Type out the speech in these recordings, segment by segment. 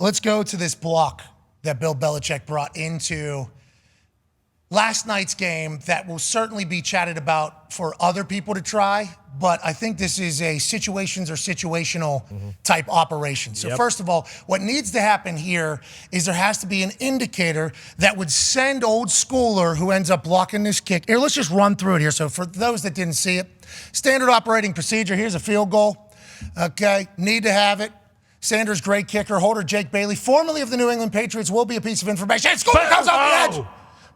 let's go to this block that Bill Belichick brought into last night's game that will certainly be chatted about for other people to try, but I think this is a situations or situational type operation. So first of all, what needs to happen here is there has to be an indicator that would send old schooler who ends up blocking this kick. Here, let's just run through it here. So for those that didn't see it, standard operating procedure, here's a field goal. Okay, need to have it. Sanders, great kicker. Holder, Jake Bailey, formerly of the New England Patriots, will be a piece of information. Schooler comes off the edge.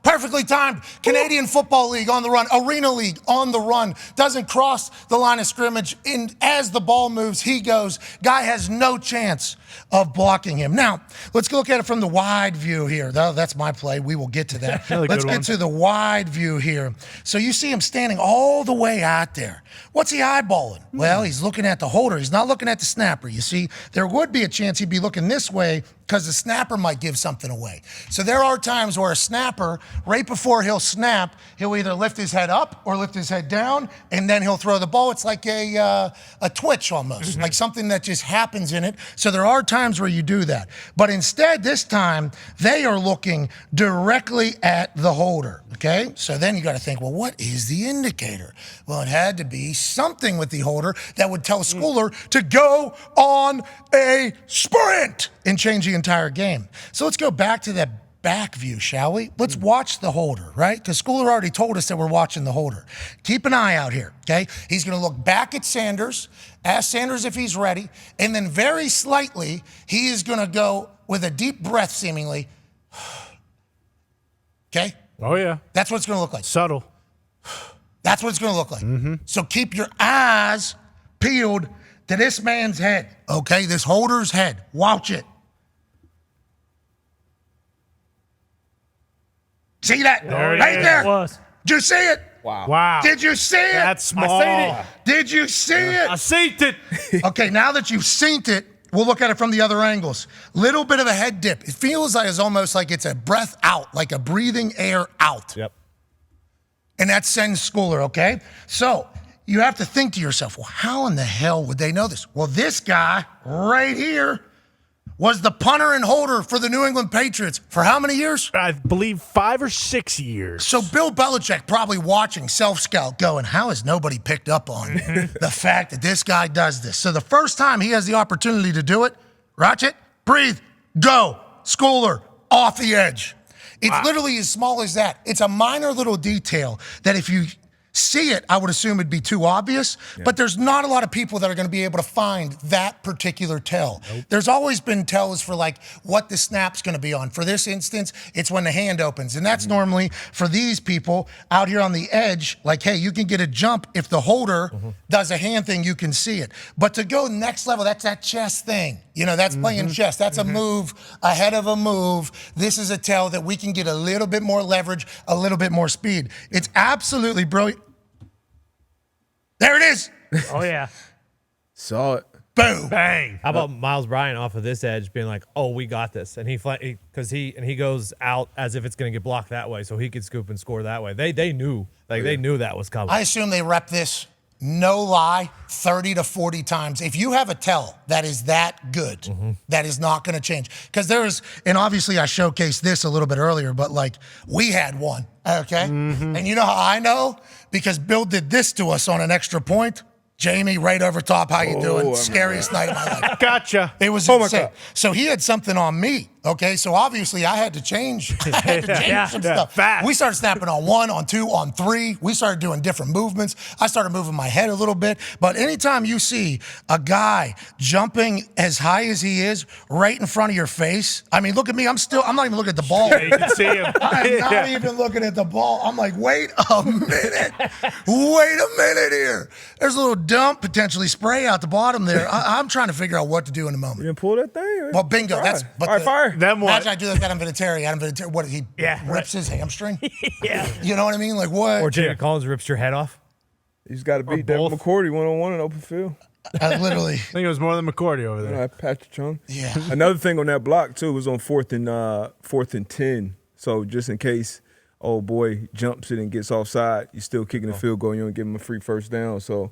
Perfectly timed. Canadian Football League on the run. Arena League on the run. Doesn't cross the line of scrimmage. And as the ball moves, he goes. Guy has no chance of blocking him. Now, let's look at it from the wide view here. That's my play. We will get to that. Let's get to the wide view here. So you see him standing all the way out there. What's he eyeballing? Well, he's looking at the holder. He's not looking at the snapper. You see, there would be a chance he'd be looking this way because the snapper might give something away. So there are times where a snapper, right before he'll snap, he'll either lift his head up or lift his head down, and then he'll throw the ball. It's like a twitch almost, like something that just happens in it. So there are times where you do that. But instead, this time, they are looking directly at the holder, okay? So then you got to think, well, what is the indicator? Well, it had to be something with the holder that would tell Schooler to go on a sprint and change the entire game. So let's go back to that back view, shall we? Let's watch the holder, right? Because Schooler already told us that we're watching the holder. Keep an eye out here, okay? He's going to look back at Sanders, ask Sanders if he's ready, and then very slightly, he is going to go with a deep breath, seemingly. Okay? Oh, yeah. That's what it's going to look like. Subtle. That's what it's going to look like. So keep your eyes peeled to this man's head, okay? This holder's head. Watch it. See that? Right there. Did you see it? Wow. Did you see it? That's small. I seen it. Did you see it? I seen it. Okay, now that you've seen it, we'll look at it from the other angles. Little bit of a head dip. It feels like it's almost like it's a breath out, like a breathing air out. Yep. And that sends Schooler, okay? So you have to think to yourself, well, how in the hell would they know this? Well, this guy right here was the punter and holder for the New England Patriots for how many years? I believe 5 or 6 years. So Bill Belichick probably watching self-scout going, how has nobody picked up on the fact that this guy does this? So the first time he has the opportunity to do it, watch it, breathe, go, Schooler, off the edge. It's literally as small as that. It's a minor little detail that if you see it, I would assume it'd be too obvious, but there's not a lot of people that are going to be able to find that particular tell. There's always been tells for like what the snap's going to be on. For this instance, it's when the hand opens, and that's normally for these people out here on the edge, like, hey, you can get a jump if the holder does a hand thing, you can see it. But to go next level, that's that chess thing. You know, that's playing chess. That's a move ahead of a move. This is a tell that we can get a little bit more leverage, a little bit more speed. It's absolutely brilliant. There it is. Oh, yeah. Saw it. Boom. Bang. How about Miles Bryant off of this edge being like, "Oh, we got this," and he goes out as if it's going to get blocked that way, so he could scoop and score that way. They knew, they knew that was coming. I assume they rep this, no lie, 30 to 40 times. If you have a tell that is that good, that is not going to change. Because and obviously I showcased this a little bit earlier, but like we had one, okay? And you know how I know? Because Bill did this to us on an extra point. Jamie, right over top, how you doing? Scariest night of my life. Gotcha. It was insane. So he had something on me, okay? So obviously I had to change, some stuff. Fast. We started snapping on 1, on 2, on 3. We started doing different movements. I started moving my head a little bit. But anytime you see a guy jumping as high as he is right in front of your face, I mean, look at me. I'm not even looking at the ball. You can see him. I'm not even looking at the ball. I'm like, wait a minute. Wait a minute here. There's a little dump, potentially spray out the bottom there. I'm trying to figure out what to do in a moment. You didn't pull that thing? Well, bingo. All right, fire. Then what? Imagine I do that to Adam Vinatieri. What, he rips his hamstring? You know what I mean? Like what? Or Jacob Collins rips your head off. You just got to beat Devin McCourty one-on-one in open field. Literally. I think it was more than McCourty over there. Patrick Chung. Yeah. Another thing on that block, too, was on fourth and 10. So just in case old boy jumps it and gets offside, you're still kicking the field goal and you don't give him a free first down. So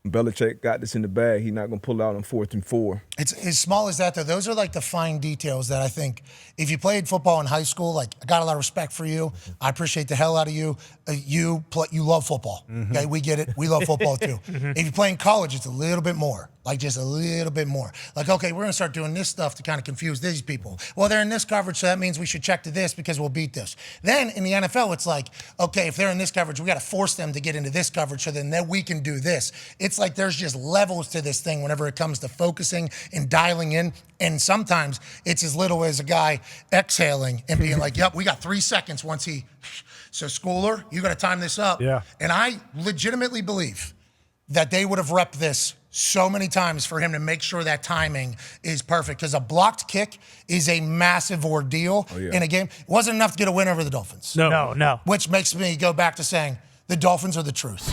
Belichick got this in the bag. He's not going to pull it out on 4th and 4. It's as small as that, though. Those are like the fine details that I think if you played football in high school, like I got a lot of respect for you. I appreciate the hell out of you. You love football. Okay, we get it. We love football too. If you play in college, it's a little bit more. Like just a little bit more. Like, okay, we're going to start doing this stuff to kind of confuse these people. Well, they're in this coverage, so that means we should check to this because we'll beat this. Then in the NFL, it's like, okay, if they're in this coverage, we got to force them to get into this coverage so then we can do this. It's like there's just levels to this thing whenever it comes to focusing and dialing in. And sometimes it's as little as a guy exhaling and being like, yep, we got 3 seconds once he. So, Schooler, you got to time this up. Yeah. And I legitimately believe that they would have repped this so many times for him to make sure that timing is perfect because a blocked kick is a massive ordeal in a game. It wasn't enough to get a win over the Dolphins. No. Which makes me go back to saying the Dolphins are the truth.